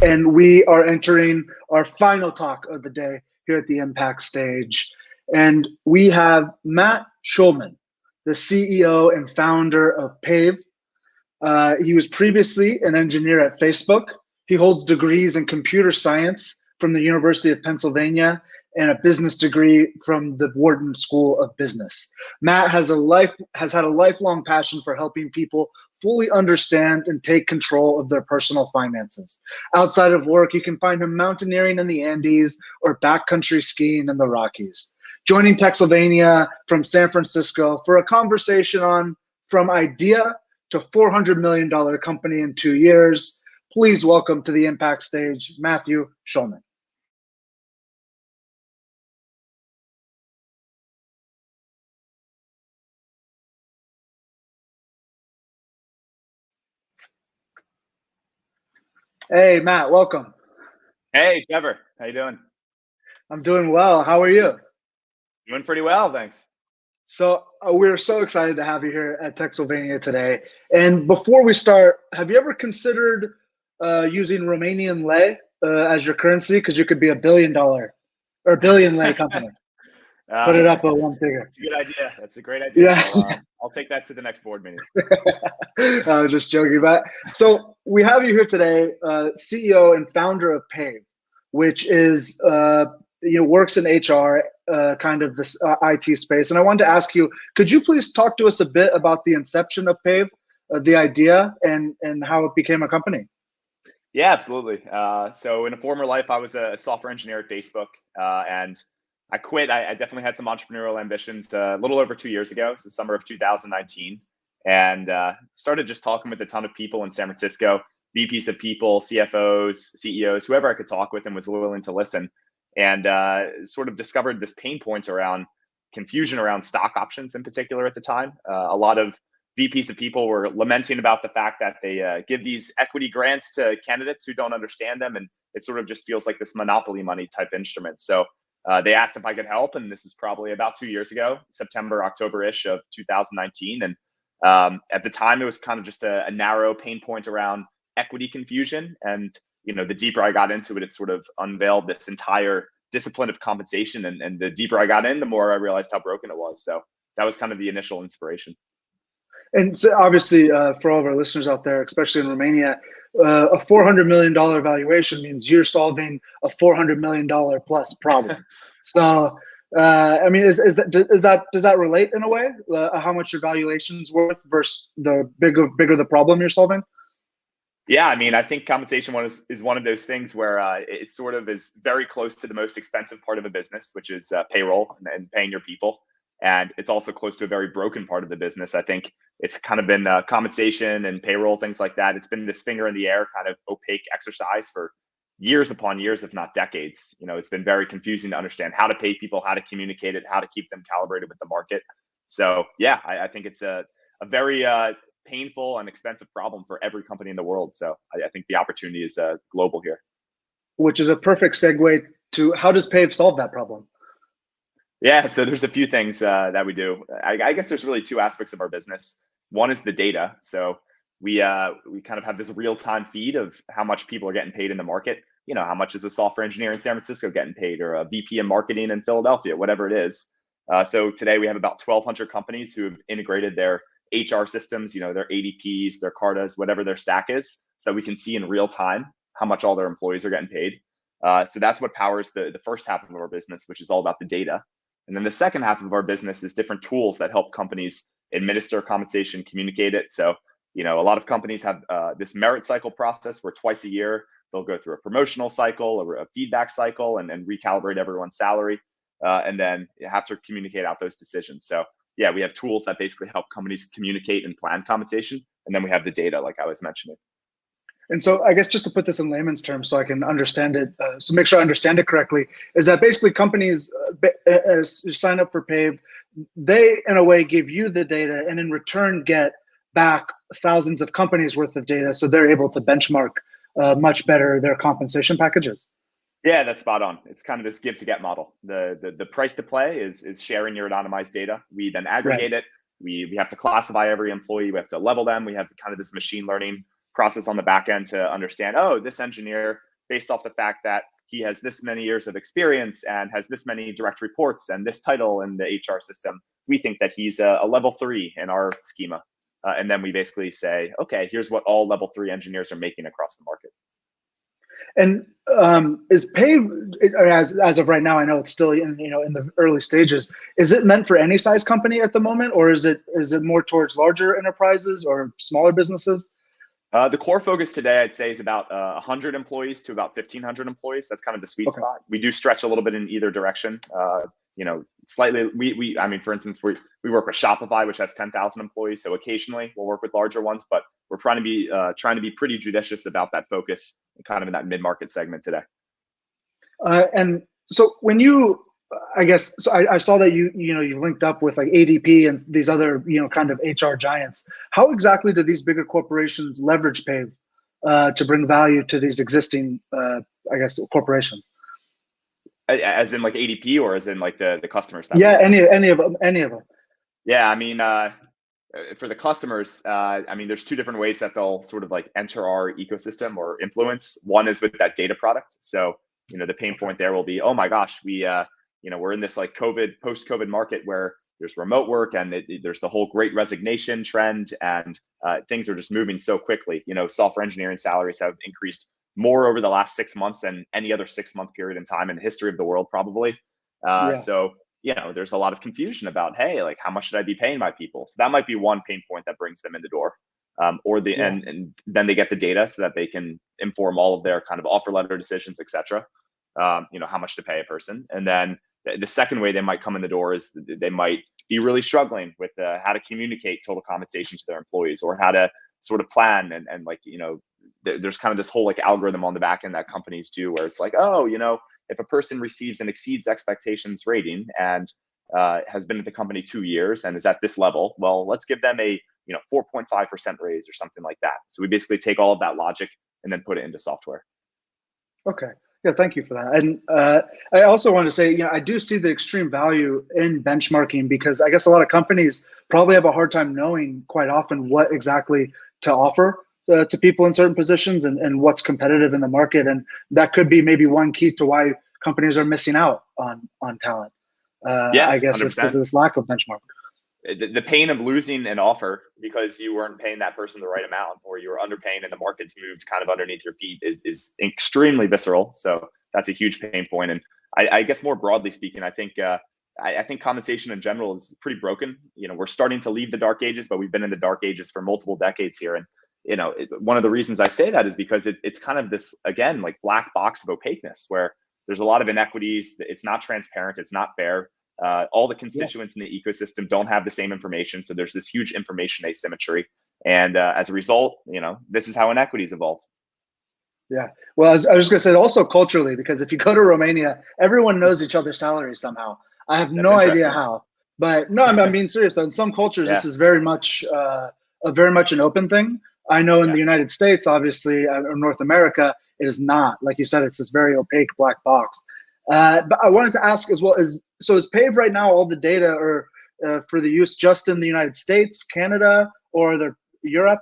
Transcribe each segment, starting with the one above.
and we are entering our final talk of the day here at the Impact Stage. And we have Matt Schulman, the CEO and founder of Pave. He was previously an engineer at Facebook. He holds degrees in computer science from the University of Pennsylvania and a business degree from the Wharton School of Business. Matt has had a lifelong passion for helping people fully understand and take control of their personal finances. Outside of work, you can find him mountaineering in the Andes or backcountry skiing in the Rockies. Joining Texylvania from San Francisco for a conversation on from idea to $400 million company in 2 years. Please welcome to the Impact Stage, Matthew Schulman. Hey, Matt, welcome. Hey, Trevor. How you doing? I'm doing well. How are you? Doing pretty well, thanks. So we're so excited to have you here at Texylvania today. And before we start, have you ever considered using Romanian lei as your currency? Because you could be $1 billion or $1 billion lei company. Put it up at one figure. It's a good idea. That's a great idea. Yeah. I'll take that to the next board meeting. I was just joking about it. So we have you here today, CEO and founder of Pave, which is works in HR, kind of this IT space. And I wanted to ask you, could you please talk to us a bit about the inception of Pave, the idea, and how it became a company? Yeah, absolutely. So in a former life, I was a software engineer at Facebook, and I quit. I definitely had some entrepreneurial ambitions a little over 2 years ago, so summer of 2019, and started just talking with a ton of people in San Francisco, VPs of people, CFOs, CEOs, whoever I could talk with and was willing to listen, and sort of discovered this pain point around confusion around stock options in particular at the time. A lot of VPs of people were lamenting about the fact that they give these equity grants to candidates who don't understand them, and it sort of just feels like this monopoly money type instrument. So they asked if I could help, and this is probably about 2 years ago, September, October-ish of 2019. And at the time, it was kind of just a narrow pain point around equity confusion. And the deeper I got into it, it sort of unveiled this entire discipline of compensation. And the deeper I got in, the more I realized how broken it was. So that was kind of the initial inspiration. And so obviously, for all of our listeners out there, especially in Romania, a $400 million valuation means you're solving a $400 million plus problem. So, I mean, does that relate in a way? How much your valuation's worth versus the bigger the problem you're solving? Yeah, I mean, I think compensation is one of those things where it sort of is very close to the most expensive part of a business, which is payroll and paying your people. And it's also close to a very broken part of the business. I think it's kind of been compensation and payroll, things like that. It's been this finger in the air kind of opaque exercise for years upon years, if not decades. It's been very confusing to understand how to pay people, how to communicate it, how to keep them calibrated with the market. So yeah, I think it's a very painful and expensive problem for every company in the world. So I think the opportunity is global here. Which is a perfect segue to how does Pave solve that problem? Yeah, so there's a few things that we do. I guess there's really two aspects of our business. One is the data. So we kind of have this real-time feed of how much people are getting paid in the market. How much is a software engineer in San Francisco getting paid, or a VP in marketing in Philadelphia, whatever it is. So today we have about 1,200 companies who have integrated their HR systems, their ADPs, their Cartas, whatever their stack is, so that we can see in real time how much all their employees are getting paid. So that's what powers the first half of our business, which is all about the data. And then the second half of our business is different tools that help companies administer compensation, communicate it. So, a lot of companies have this merit cycle process where twice a year they'll go through a promotional cycle or a feedback cycle and recalibrate everyone's salary. And then you have to communicate out those decisions. So yeah, we have tools that basically help companies communicate and plan compensation. And then we have the data, like I was mentioning. And so I guess just to put this in layman's terms so I can understand it, so make sure I understand it correctly, is that basically companies sign up for Pave, they in a way give you the data and in return get back thousands of companies worth of data, so they're able to benchmark much better their compensation packages. Yeah, that's spot on. It's kind of this give to get model. The price to play is sharing your anonymized data. We then aggregate it. We have to classify every employee. We have to level them. We have kind of this machine learning process on the back end to understand, oh, this engineer based off the fact that he has this many years of experience and has this many direct reports and this title in the HR system. We think that he's a level 3 in our schema. And then we basically say, okay, here's what all level 3 engineers are making across the market. And is Pave, as of right now, I know it's still in the early stages. Is it meant for any size company at the moment, or is it more towards larger enterprises or smaller businesses? The core focus today, I'd say, is about 100 employees to about 1,500 employees. That's kind of the sweet spot. We do stretch a little bit in either direction. Slightly. I mean, for instance, we work with Shopify, which has 10,000 employees. So occasionally we'll work with larger ones, but we're trying to be pretty judicious about that focus, kind of in that mid-market segment today. And so when you, I saw that you linked up with like ADP and these other kind of HR giants. How exactly do these bigger corporations leverage Pave to bring value to these existing corporations? As in like ADP, or as in like the customer stuff? Yeah, any of them. Yeah, I mean, for the customers, there's two different ways that they'll sort of like enter our ecosystem or influence. One is with that data product. So, the pain point there will be, oh my gosh, we're in this like post-COVID market where there's remote work and there's the whole great resignation trend, and things are just moving so quickly. Software engineering salaries have increased more over the last 6 months than any other 6-month period in time in the history of the world, probably. So, there's a lot of confusion about, hey, like, how much should I be paying my people? So that might be one pain point that brings them in the door. And then they get the data so that they can inform all of their kind of offer letter decisions, et cetera. How much to pay a person. And then the second way they might come in the door is they might be really struggling with how to communicate total compensation to their employees, or how to sort of plan and there's kind of this whole like algorithm on the back end that companies do where it's like, oh, if a person receives and exceeds expectations rating and has been at the company 2 years and is at this level, well, let's give them a 4.5% raise or something like that. So we basically take all of that logic and then put it into software. Okay. Yeah, thank you for that. And I also want to say, I do see the extreme value in benchmarking, because I guess a lot of companies probably have a hard time knowing quite often what exactly to offer to people in certain positions and what's competitive in the market. And that could be maybe one key to why companies are missing out on talent. I guess 100%. It's because of this lack of benchmark. The pain of losing an offer because you weren't paying that person the right amount, or you were underpaying and the market's moved kind of underneath your feet is extremely visceral. So that's a huge pain point. And I guess more broadly speaking, I think compensation in general is pretty broken. We're starting to leave the dark ages, but we've been in the dark ages for multiple decades here. And one of the reasons I say that is because it's kind of this, again, like black box of opaqueness where there's a lot of inequities. It's not transparent. It's not fair. All the constituents in the ecosystem don't have the same information. So there's this huge information asymmetry. And as a result, this is how inequities evolve. Yeah. Well, I was just going to say also culturally, because if you go to Romania, everyone knows each other's salaries somehow. I have no idea how. But no, I'm being serious. In some cultures, this is very much an open thing. I know in the United States, obviously, or North America, it is not. Like you said, it's this very opaque black box. But I wanted to ask as well, is Pave right now all the data or for the use just in the United States, Canada, or are there Europe?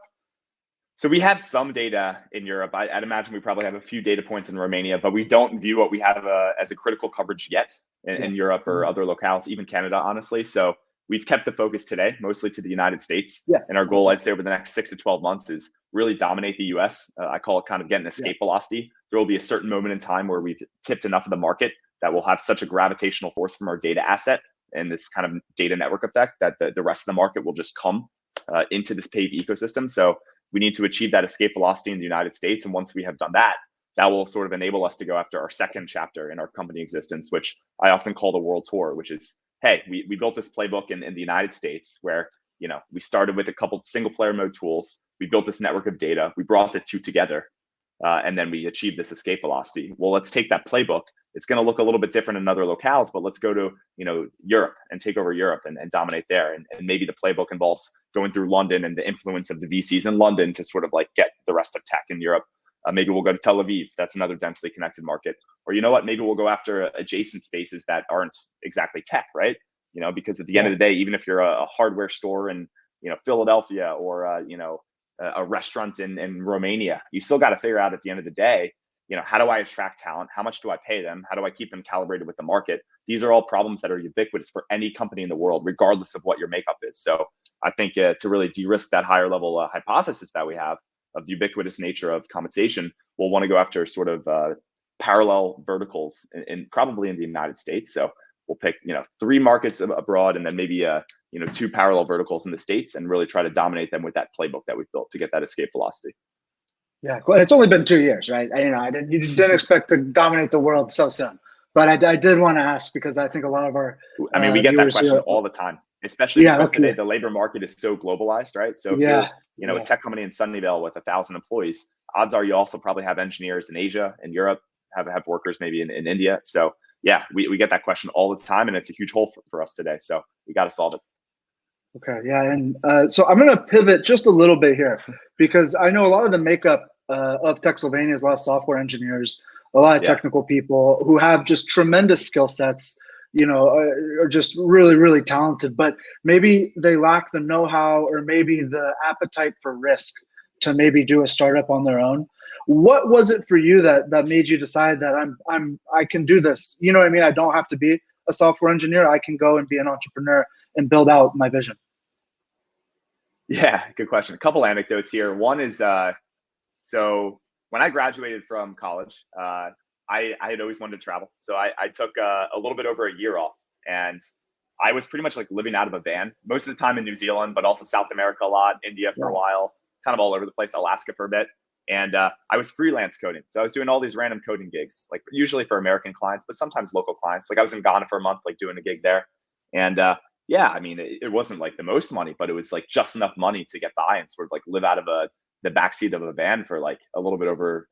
So we have some data in Europe. I'd imagine we probably have a few data points in Romania, but we don't view what we have as a critical coverage yet in Europe or other locales, even Canada, honestly. So we've kept the focus today mostly to the United States. And our goal, I'd say, over the next 6 to 12 months is really dominate the US. I call it kind of getting escape velocity. There will be a certain moment in time where we've tipped enough of the market that will have such a gravitational force from our data asset and this kind of data network effect that the rest of the market will just come into this Pave ecosystem. So we need to achieve that escape velocity in the United States. And once we have done that, that will sort of enable us to go after our second chapter in our company existence, which I often call the world tour, which is, hey, we built this playbook in the United States where, we started with a couple single player mode tools. We built this network of data. We brought the two together. And then we achieved this escape velocity. Well, let's take that playbook. It's going to look a little bit different in other locales, but let's go to, Europe and take over Europe and dominate there. And maybe the playbook involves going through London and the influence of the VCs in London to sort of like get the rest of tech in Europe. Maybe we'll go to Tel Aviv. That's another densely connected market. Or maybe we'll go after adjacent spaces that aren't exactly tech, right? Because at the end of the day, even if you're a hardware store in, Philadelphia or, a restaurant in Romania, you still got to figure out at the end of the day, how do I attract talent? How much do I pay them? How do I keep them calibrated with the market? These are all problems that are ubiquitous for any company in the world, regardless of what your makeup is. So I think to really de-risk that higher level hypothesis that we have of the ubiquitous nature of compensation, we'll want to go after sort of parallel verticals in probably in the United States. So we'll pick 3 markets abroad, and then maybe 2 parallel verticals in the States, and really try to dominate them with that playbook that we've built to get that escape velocity. Yeah, well, it's only been 2 years, right? You didn't expect to dominate the world so soon, but I did want to ask, because I think a lot of our we get that question all the time, especially because today the labor market is so globalized, right? So if you're a tech company in Sunnyvale with 1,000 employees, odds are you also probably have engineers in Asia and Europe, have workers maybe in India. So yeah, we get that question all the time, and it's a huge hole for us today. So we got to solve it. Okay, yeah, and so I'm going to pivot just a little bit here, because I know a lot of the makeup of Techsylvania is a lot of software engineers, a lot of technical people who have just tremendous skill sets, are just really, really talented, but maybe they lack the know-how or maybe the appetite for risk to maybe do a startup on their own. What was it for you that made you decide that I can do this? You know what I mean? I don't have to be a software engineer. I can go and be an entrepreneur and build out my vision. Yeah, good question. A couple anecdotes here. One is, so when I graduated from college, I had always wanted to travel. So I took a little bit over a year off, and I was pretty much like living out of a van most of the time in New Zealand, but also South America a lot, India for a while, kind of all over the place, Alaska for a bit. And I was freelance coding. So I was doing all these random coding gigs, like usually for American clients, but sometimes local clients. Like I was in Ghana for a month, like doing a gig there. And it wasn't like the most money, but it was like just enough money to get by and sort of like live out of the backseat of a van for like a little bit over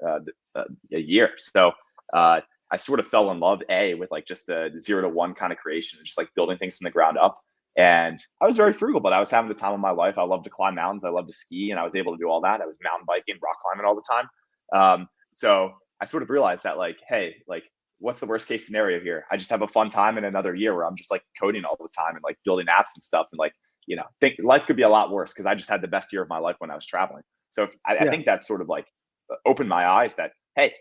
a year. So I sort of fell in love with like just the 0 to 1 kind of creation, just like building things from the ground up. And I was very frugal, but I was having the time of my life. I love to climb mountains. I love to ski, and I was able to do all that. I was mountain biking, rock climbing all the time. So I sort of realized that like, hey, like, what's the worst case scenario here? I just have a fun time in another year where I'm just like coding all the time and like building apps and stuff. And like, think life could be a lot worse, because I just had the best year of my life when I was traveling. So I think that sort of like opened my eyes that, hey,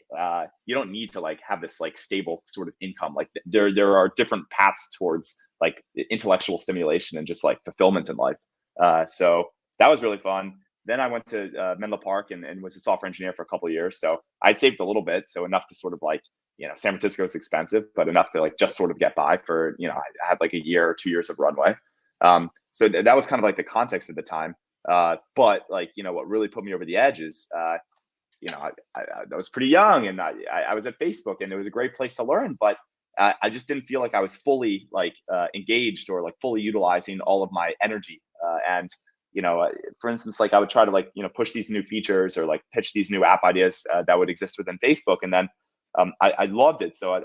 you don't need to like have this like stable sort of income. Like there are different paths towards like intellectual stimulation and just like fulfillment in life. So that was really fun. Then I went to Menlo Park and was a software engineer for a couple of years. So I'd saved a little bit, so enough to sort of like, San Francisco is expensive, but enough to like just sort of get by for, I had like a year or 2 years of runway. So that was kind of like the context at the time. But like, what really put me over the edge is, I was pretty young, and I was at Facebook, and it was a great place to learn, but I just didn't feel like I was fully like engaged or like fully utilizing all of my energy. And for instance, like I would try to like push these new features or like pitch these new app ideas that would exist within Facebook, and then I loved it. So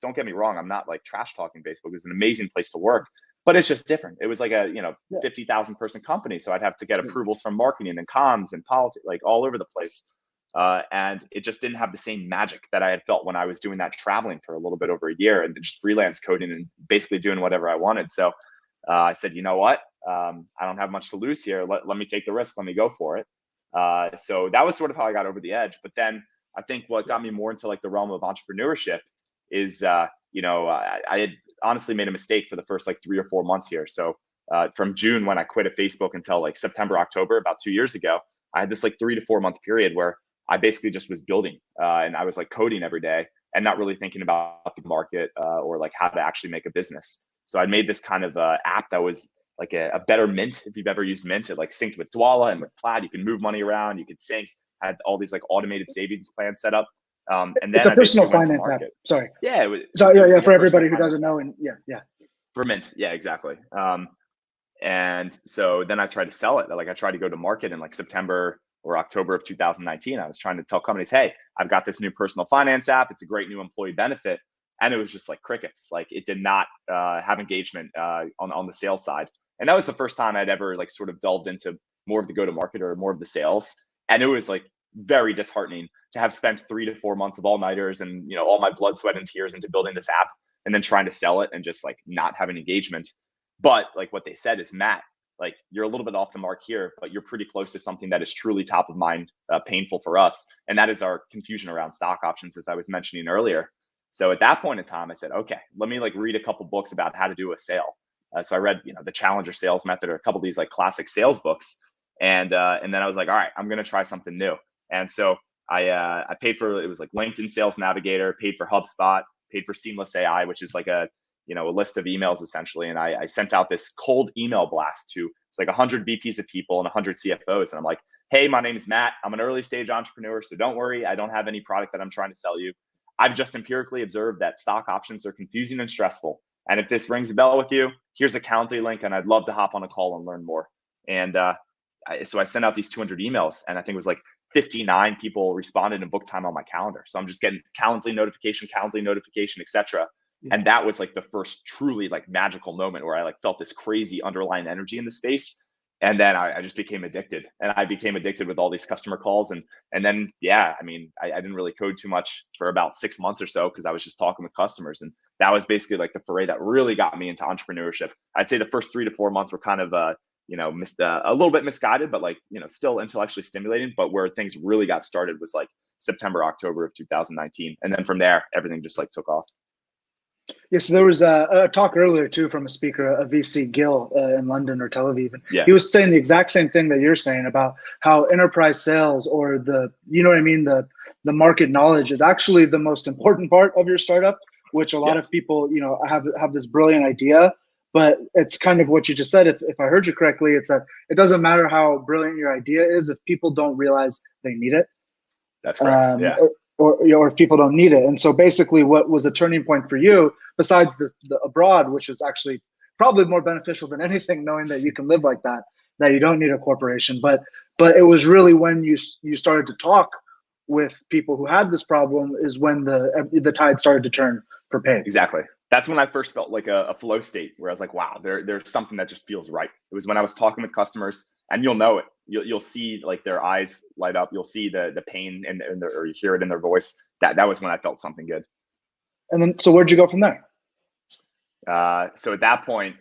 don't get me wrong, I'm not like trash talking Facebook. It was an amazing place to work, but it's just different. It was like a 50,000 person company, so I'd have to get approvals from marketing and comms and politics, like all over the place. And it just didn't have the same magic that I had felt when I was doing that traveling for a little bit over a year and just freelance coding and basically doing whatever I wanted. So I said, you know what? I don't have much to lose here. Let me take the risk. Let me go for it. So that was sort of how I got over the edge. But then I think what got me more into like the realm of entrepreneurship is, I had honestly made a mistake for the first like 3 or 4 months here. So from June when I quit at Facebook until like September, October, about 2 years ago, I had this like 3 to 4 month period where I basically just was building and I was like coding every day and not really thinking about the market or like how to actually make a business. So I made this kind of app that was like a better Mint. If you've ever used Mint, it like synced with Dwala and with Plaid. You can move money around, you could sync, had all these like automated savings plans set up. And then it's a personal finance app. Sorry. Yeah. Yeah. For everybody who doesn't know. And yeah. For Mint. Yeah, exactly. And so then I tried to sell it. Like I tried to go to market in like September or October of 2019. I was trying to tell companies, hey, I've got this new personal finance app. It's a great new employee benefit. And it was just like crickets. Like it did not have engagement on the sales side. And that was the first time I'd ever like sort of delved into more of the go-to-market or more of the sales. And it was like very disheartening to have spent 3 to 4 months of all-nighters and all my blood, sweat, and tears into building this app and then trying to sell it and just like not having engagement. But like what they said is, Matt, like you're a little bit off the mark here, but you're pretty close to something that is truly top of mind, painful for us. And that is our confusion around stock options, as I was mentioning earlier. So at that point in time, I said, okay, let me like read a couple books about how to do a sale. So I read, the Challenger Sales Method, or a couple of these like classic sales books. And then I was like, all right, I'm going to try something new. And so I paid for, it was like LinkedIn Sales Navigator, paid for HubSpot, paid for Seamless AI, which is like a list of emails essentially. And I sent out this cold email blast to, it's like 100 VPs of people and 100 CFOs. And I'm like, hey, my name is Matt. I'm an early stage entrepreneur. So don't worry. I don't have any product that I'm trying to sell you. I've just empirically observed that stock options are confusing and stressful. And if this rings a bell with you, here's a Calendly link, and I'd love to hop on a call and learn more. And so I sent out these 200 emails, and I think it was like 59 people responded and booked time on my calendar. So I'm just getting Calendly notification, etc. Yeah. And that was like the first truly like magical moment where I like felt this crazy underlying energy in the space. And then I just became addicted, and I became addicted with all these customer calls. And then, yeah, I mean, I didn't really code too much for about 6 months or so, because I was just talking with customers. And that was basically like the foray that really got me into entrepreneurship. I'd say the first 3 to 4 months were kind of, a little bit misguided, but like, still intellectually stimulating. But where things really got started was like September, October of 2019. And then from there, everything just like took off. Yeah, so there was a talk earlier too from a speaker, a VC, Gil, in London or Tel Aviv. Yeah. He was saying the exact same thing that you're saying about how enterprise sales, or the market knowledge, is actually the most important part of your startup, which a lot of people, have this brilliant idea, but it's kind of what you just said. If I heard you correctly, it's that it doesn't matter how brilliant your idea is if people don't realize they need it. That's correct. Yeah. Or if people don't need it. And so basically what was a turning point for you, besides the abroad, which is actually probably more beneficial than anything, knowing that you can live like that you don't need a corporation. But it was really when you started to talk with people who had this problem is when the tide started to turn for Pave. Exactly. That's when I first felt like a flow state where I was like, wow, there's something that just feels right. It was when I was talking with customers, and you'll know it. You'll see like their eyes light up. You'll see the pain or you hear it in their voice. That was when I felt something good. And then, so where'd you go from there? So at that point,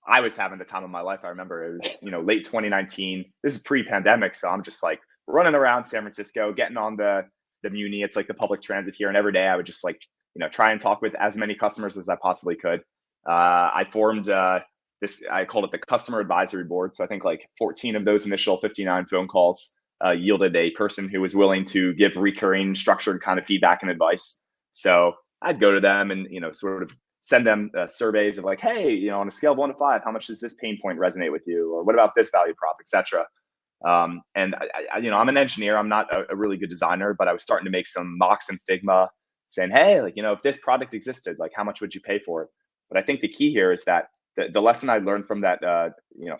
I was having the time of my life. I remember it was, late 2019. This is pre-pandemic. So I'm just like running around San Francisco, getting on the Muni. It's like the public transit here. And every day I would just like, try and talk with as many customers as I possibly could. I formed I called it the customer advisory board. So I think like 14 of those initial 59 phone calls yielded a person who was willing to give recurring structured kind of feedback and advice. So I'd go to them and, sort of send them surveys of like, hey, on a scale of 1 to 5, how much does this pain point resonate with you? Or what about this value prop, et cetera. And I'm an engineer. I'm not a really good designer, but I was starting to make some mocks in Figma saying, hey, like, if this product existed, like how much would you pay for it? But I think the key here is that the lesson I learned from that,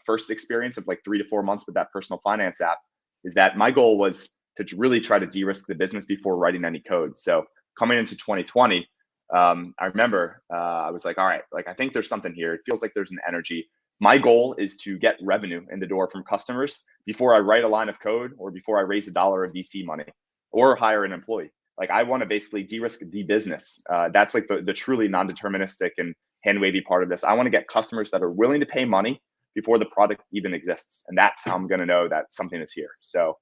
first experience of like 3 to 4 months with that personal finance app is that my goal was to really try to de-risk the business before writing any code. So coming into 2020, I remember I was like, all right, like I think there's something here. It feels like there's an energy. My goal is to get revenue in the door from customers before I write a line of code or before I raise $1 of VC money or hire an employee. Like I want to basically de-risk the business. That's like the truly non-deterministic and hand-wavy part of this. I want to get customers that are willing to pay money before the product even exists. And that's how I'm going to know that something is here. So,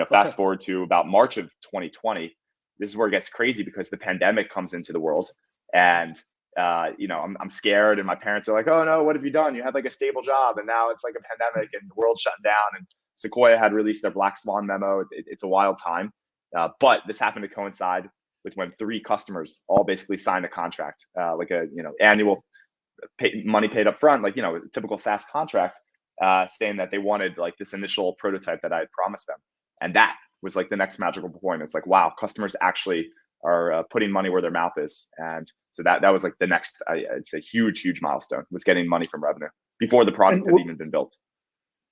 fast forward to about March of 2020, this is where it gets crazy because the pandemic comes into the world. And, I'm scared, and my parents are like, oh no, what have you done? You had like a stable job, and now it's like a pandemic and the world's shutting down. And Sequoia had released their Black Swan memo. It's a wild time. But this happened to coincide with when 3 customers all basically signed a contract, like a annual money paid up front, like a typical SaaS contract, saying that they wanted like this initial prototype that I had promised them. And that was like the next magical point. It's like, wow, customers actually are putting money where their mouth is. And so that was like the next, it's a huge milestone, was getting money from revenue before the product had even been built.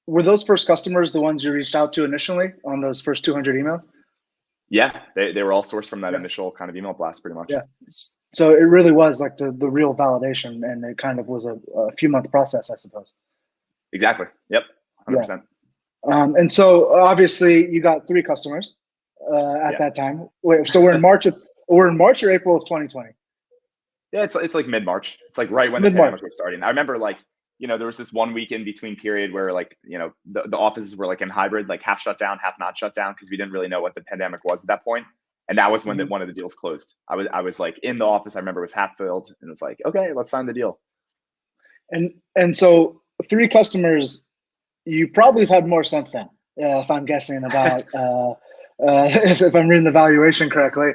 Were those first customers the ones you reached out to initially on those first 200 emails? Yeah, they were all sourced from that initial kind of email blast, pretty much. Yeah. So it really was like the real validation, and it kind of was a few month process, I suppose. Exactly. Yep. 100%. Yeah. And so obviously you got 3 customers at that time. Wait, so we're in March or April of 2020. Yeah, it's like mid-March. It's like right when the pandemic was starting. I remember like, there was this 1 week in between period where like, the offices were like in hybrid, like half shut down, half not shut down, because we didn't really know what the pandemic was at that point. And that was when Mhm. one of the deals closed. I was like in the office. I remember it was half filled, and it's like, okay, let's sign the deal. And so 3 customers, you probably have had more since then, if I'm guessing about if I'm reading the valuation correctly.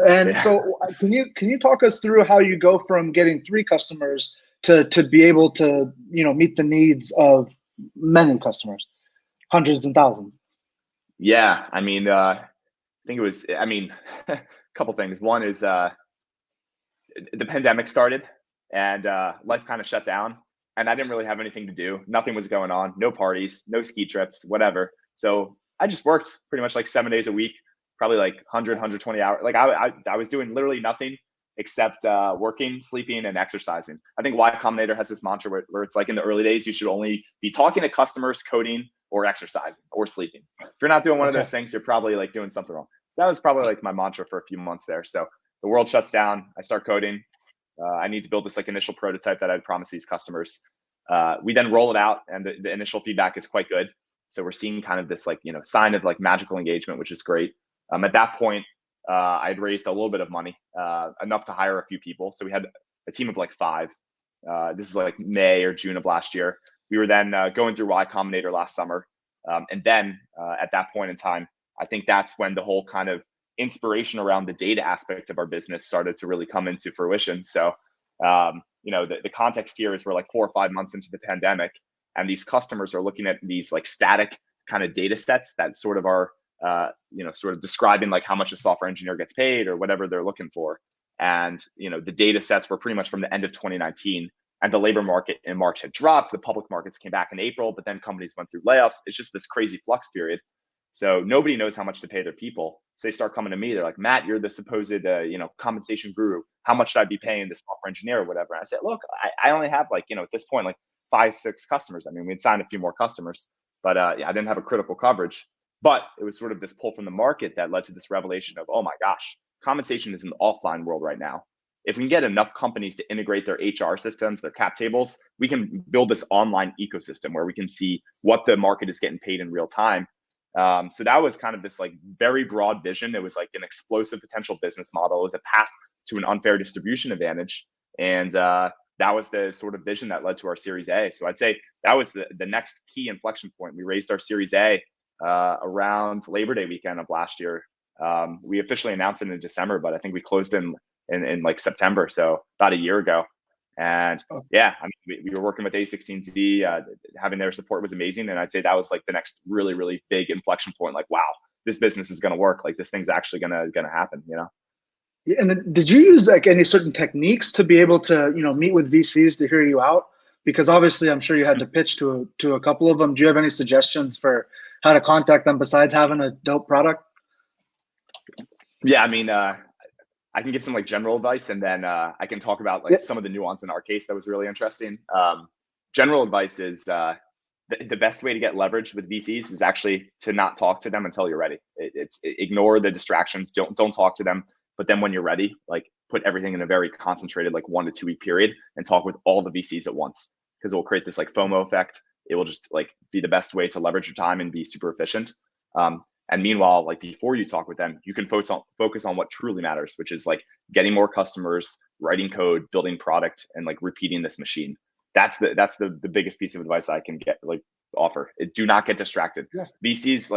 And Yeah. so can you talk us through how you go from getting 3 customers to be able to meet the needs of many customers, hundreds and thousands? Yeah. I mean, I think it was, I mean, a couple things. One is the pandemic started, and life kind of shut down, and I didn't really have anything to do. Nothing was going on, no parties, no ski trips, whatever. So I just worked pretty much like 7 days a week, probably like 120 hours. Like I was doing literally nothing except working, sleeping, and exercising. I think Y Combinator has this mantra where it's like, in the early days, you should only be talking to customers, coding, or exercising, or sleeping. If you're not doing one of Okay. those things, you're probably like doing something wrong. That was probably like my mantra for a few months there. So the world shuts down. I start coding. I need to build this like initial prototype that I'd promised these customers. We then roll it out, and the initial feedback is quite good. So we're seeing kind of this like, sign of like magical engagement, which is great. At that point, I'd raised a little bit of money, enough to hire a few people. So we had a team of like 5. This is like May or June of last year. We were then going through Y Combinator last summer. And then at that point in time, I think that's when the whole kind of inspiration around the data aspect of our business started to really come into fruition. So, the context here is we're like 4 or 5 months into the pandemic, and these customers are looking at these like static kind of data sets that sort of are, sort of describing like how much a software engineer gets paid or whatever they're looking for. And, the data sets were pretty much from the end of 2019, and the labor market in March had dropped. The public markets came back in April, but then companies went through layoffs. It's just this crazy flux period. So nobody knows how much to pay their people. So they start coming to me. They're like, Matt, you're the supposed, compensation guru. How much should I be paying this software engineer or whatever? And I said, look, I only have like, at this point, like 5, 6 customers. I mean, we'd signed a few more customers, but yeah, I didn't have a critical coverage. But it was sort of this pull from the market that led to this revelation of, oh my gosh, compensation is an offline world right now. If we can get enough companies to integrate their HR systems, their cap tables, we can build this online ecosystem where we can see what the market is getting paid in real time. So that was kind of this like very broad vision. It was like an explosive potential business model. It was a path to an unfair distribution advantage. And that was the sort of vision that led to our Series A. So I'd say that was the next key inflection point. We raised our Series A around Labor Day weekend of last year. We officially announced it in December, but I think we closed in like September, so about a year ago. And yeah, I mean, we were working with A16Z. Having their support was amazing, and I'd say that was like the next really, really big inflection point. Like, wow, this business is going to work. Like, this thing's actually gonna happen. And then did you use like any certain techniques to be able to meet with VCs to hear you out? Because obviously, I'm sure you had to pitch to a couple of them. Do you have any suggestions for how to contact them besides having a dope product? Yeah, I mean, I can give some like general advice, and then I can talk about like some of the nuance in our case that was really interesting. General advice is the best way to get leverage with VCs is actually to not talk to them until you're ready. Ignore the distractions. Don't talk to them. But then when you're ready, like put everything in a very concentrated like 1 to 2 week period and talk with all the VCs at once, because it will create this like FOMO effect. It will just like be the best way to leverage your time and be super efficient. And meanwhile, like before you talk with them, you can focus on what truly matters, which is like getting more customers, writing code, building product, and like repeating this machine. That's the biggest piece of advice I can offer. Do not get distracted. Yeah. VCs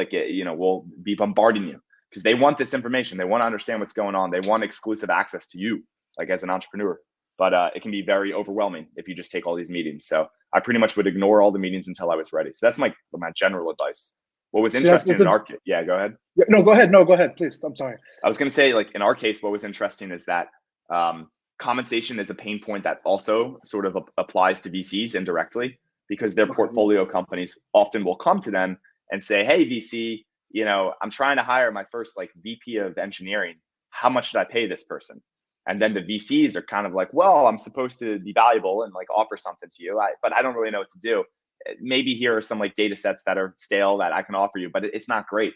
will be bombarding you because they want this information. They want to understand what's going on. They want exclusive access to you, like as an entrepreneur. But it can be very overwhelming if you just take all these meetings. So I pretty much would ignore all the meetings until I was ready. So that's my general advice. What was interesting in our case, yeah, go ahead. No, go ahead. No, go ahead, please. I'm sorry. I was going to say, like in our case, what was interesting is that compensation is a pain point that also sort of applies to VCs indirectly, because their portfolio companies often will come to them and say, hey, VC, I'm trying to hire my first like VP of engineering. How much should I pay this person? And then the VCs are kind of like, well, I'm supposed to be valuable and like offer something to you, but I don't really know what to do. Maybe here are some like data sets that are stale that I can offer you, but it's not great.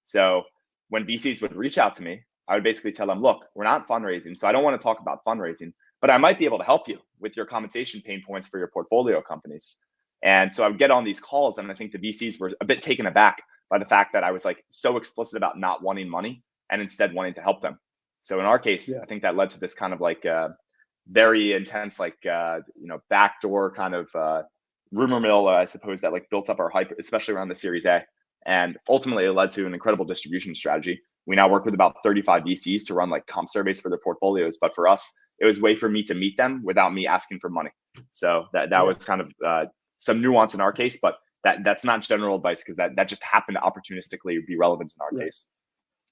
So when VCs would reach out to me, I would basically tell them, look, we're not fundraising, so I don't want to talk about fundraising, but I might be able to help you with your compensation pain points for your portfolio companies. And so I would get on these calls, and I think the VCs were a bit taken aback by the fact that I was like so explicit about not wanting money and instead wanting to help them. So in our case, I think that led to this kind of like very intense, like, backdoor kind of rumor mill, I suppose, that like built up our hype, especially around the Series A. And ultimately it led to an incredible distribution strategy. We now work with about 35 VCs to run like comp surveys for their portfolios. But for us, it was a way for me to meet them without me asking for money. So that was kind of some nuance in our case, but that's not general advice, because that just happened to opportunistically be relevant in our case.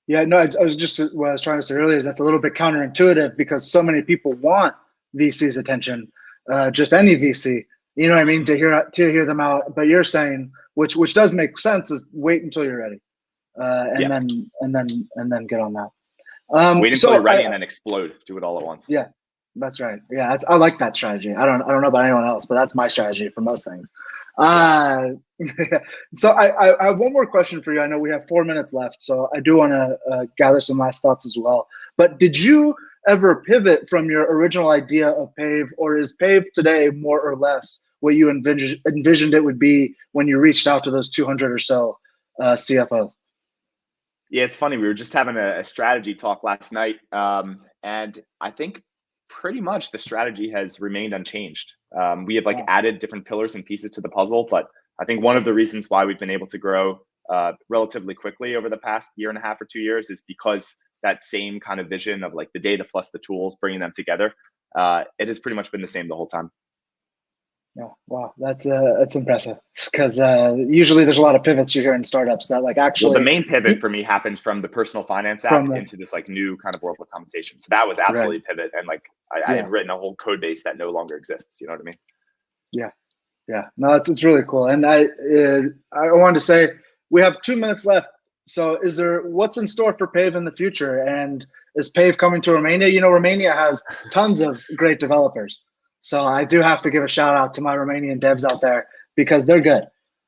Yeah, no, I was just, what I was trying to say earlier is that's a little bit counterintuitive, because so many people want VC's attention, just any VC, you know what I mean, to hear them out. But you're saying, which does make sense, is wait until you're ready, and then get on that. Wait until you're ready and then explode. Do it all at once. Yeah, that's right. Yeah, I like that strategy. I don't know about anyone else, but that's my strategy for most things. So I have one more question for you. I know we have 4 minutes left, so I do want to gather some last thoughts as well. But did you ever pivot from your original idea of Pave, or is Pave today more or less what you envisioned it would be when you reached out to those 200 or so CFOs? Yeah, it's funny. We were just having a strategy talk last night, and I think pretty much the strategy has remained unchanged. We have added different pillars and pieces to the puzzle, but I think one of the reasons why we've been able to grow relatively quickly over the past year and a half or 2 years is because that same kind of vision of like the data plus the tools, bringing them together, it has pretty much been the same the whole time. Yeah, wow, that's impressive, because usually there's a lot of pivots you hear in startups that like actually. Well, the main pivot for me happened from the personal finance app into this like new kind of world of compensation. So that was absolutely pivot, and like I had written a whole code base that no longer exists. You know what I mean? Yeah. No, it's really cool, and I wanted to say we have 2 minutes left. So what's in store for Pave in the future, and is Pave coming to Romania? You know, Romania has tons of great developers. So I do have to give a shout out to my Romanian devs out there, because they're good.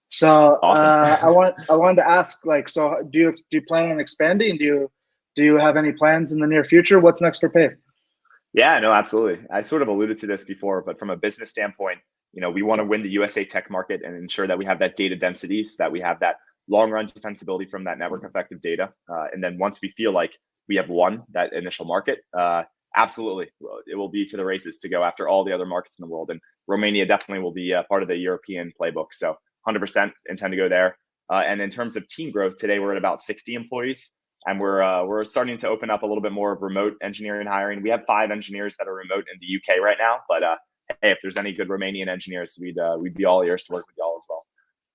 So awesome. I wanted to ask, like, so do you plan on expanding? Do you have any plans in the near future? What's next for Pave? Yeah, no, absolutely. I sort of alluded to this before, but from a business standpoint, we want to win the USA tech market and ensure that we have that data density, so that we have that long run defensibility from that network effective data. And then once we feel like we have won that initial market, absolutely, it will be to the races to go after all the other markets in the world. And Romania definitely will be part of the European playbook. So 100% intend to go there. And in terms of team growth, today we're at about 60 employees, and we're starting to open up a little bit more of remote engineering hiring. We have 5 engineers that are remote in the UK right now, but hey, if there's any good Romanian engineers, we'd be all ears to work with y'all as well.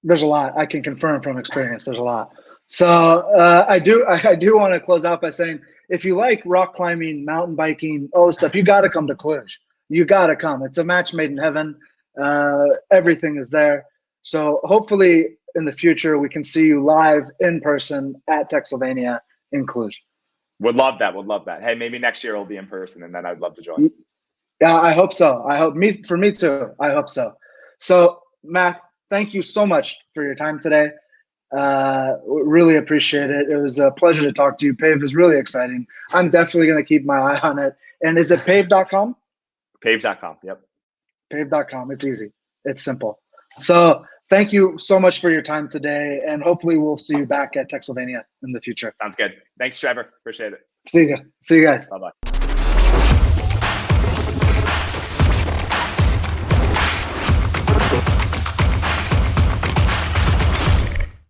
There's a lot. I can confirm from experience. There's a lot. So I do want to close out by saying, if you like rock climbing, mountain biking, all this stuff, you got to come to Cluj. You got to come. It's a match made in heaven. Everything is there. So hopefully in the future, we can see you live in person at Techsylvania in Cluj. Would love that. Hey, maybe next year it'll be in person, and then I'd love to join. Yeah, I hope so. For me too. I hope so. So Matt, thank you so much for your time today. Really appreciate it. It was a pleasure to talk to you. Pave is really exciting. I'm definitely going to keep my eye on it. And is it pave.com? Pave.com. Yep. Pave.com. It's easy. It's simple. So thank you so much for your time today. And hopefully we'll see you back at Techsylvania in the future. Sounds good. Thanks, Trevor. Appreciate it. See you guys. Bye-bye.